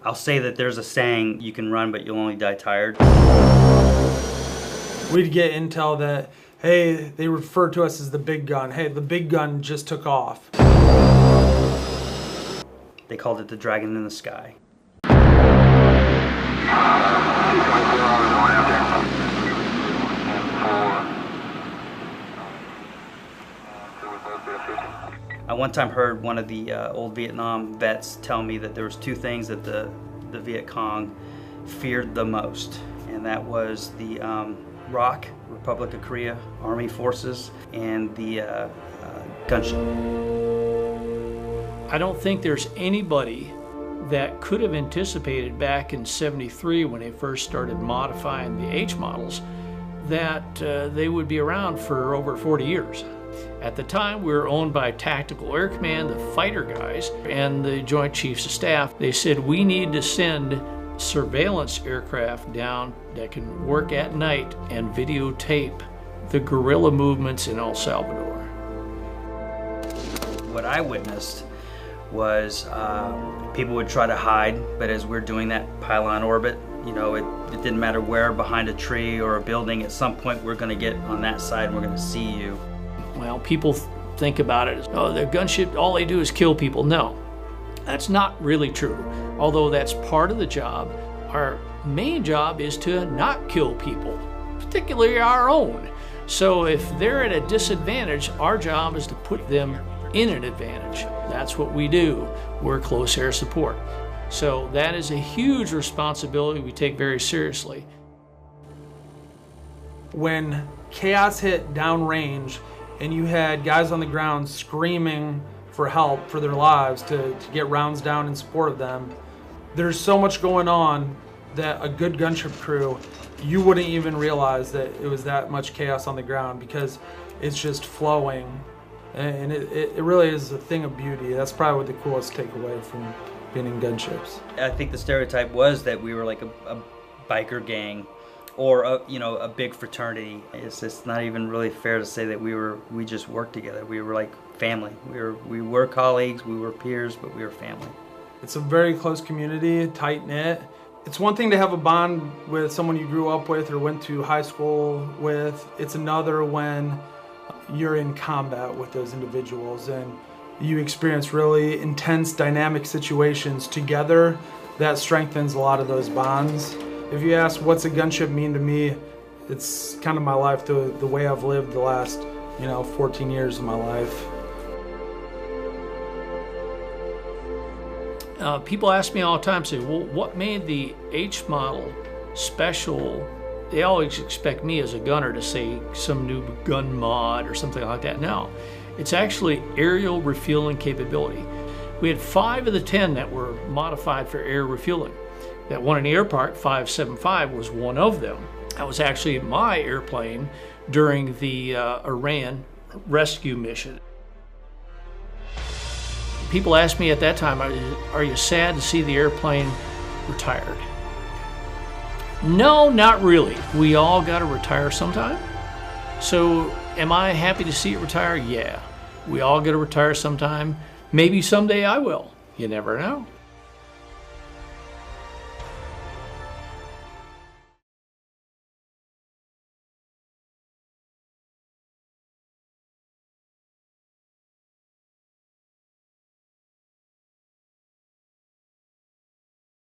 I'll say that there's a saying, you can run but you'll only die tired. We'd get intel that, hey, they refer to us as the big gun. Hey, the big gun just took off. They called it the dragon in the sky. I one time heard one of the old Vietnam vets tell me that there was two things that the Viet Cong feared the most, and that was the ROK, Republic of Korea, Army forces, and the gunship. I don't think there's anybody that could have anticipated back in '73 when they first started modifying the H models that they would be around for over 40 years. At the time, we were owned by Tactical Air Command, the fighter guys, and the Joint Chiefs of Staff. They said, we need to send surveillance aircraft down that can work at night and videotape the guerrilla movements in El Salvador. What I witnessed was people would try to hide, but as we're doing that pylon orbit, you know, it didn't matter where, behind a tree or a building, at some point we're going to get on that side and we're going to see you. Well, people think about it as, oh, the gunship, all they do is kill people. No, that's not really true. Although that's part of the job, our main job is to not kill people, particularly our own. So if they're at a disadvantage, our job is to put them in an advantage. That's what we do. We're close air support. So that is a huge responsibility we take very seriously. When chaos hit downrange and you had guys on the ground screaming for help for their lives to get rounds down in support of them, there's so much going on that a good gunship crew, you wouldn't even realize that it was that much chaos on the ground because it's just flowing. And it really is a thing of beauty. That's probably what the coolest takeaway from being in gunships. I think the stereotype was that we were like a biker gang or a big fraternity. It's just not even really fair to say that we just worked together. We were like family. We were colleagues, we were peers, but we were family. It's a very close community, tight knit. It's one thing to have a bond with someone you grew up with or went to high school with. It's another when you're in combat with those individuals and you experience really intense dynamic situations together. That strengthens a lot of those bonds. If you ask what's a gunship mean to me, it's kind of my life, the way I've lived the last 14 years of my life. People ask me all the time, say, well, what made the H model special? They always expect me as a gunner to say some new gun mod or something like that. No, it's actually aerial refueling capability. We had 5 of the 10 that were modified for air refueling. That one in the Air Park, 575, was one of them. That was actually my airplane during the Iran rescue mission. People asked me at that time, are you sad to see the airplane retired? No, not really. We all got to retire sometime. So am I happy to see it retire? Yeah. We all got to retire sometime. Maybe someday I will. You never know.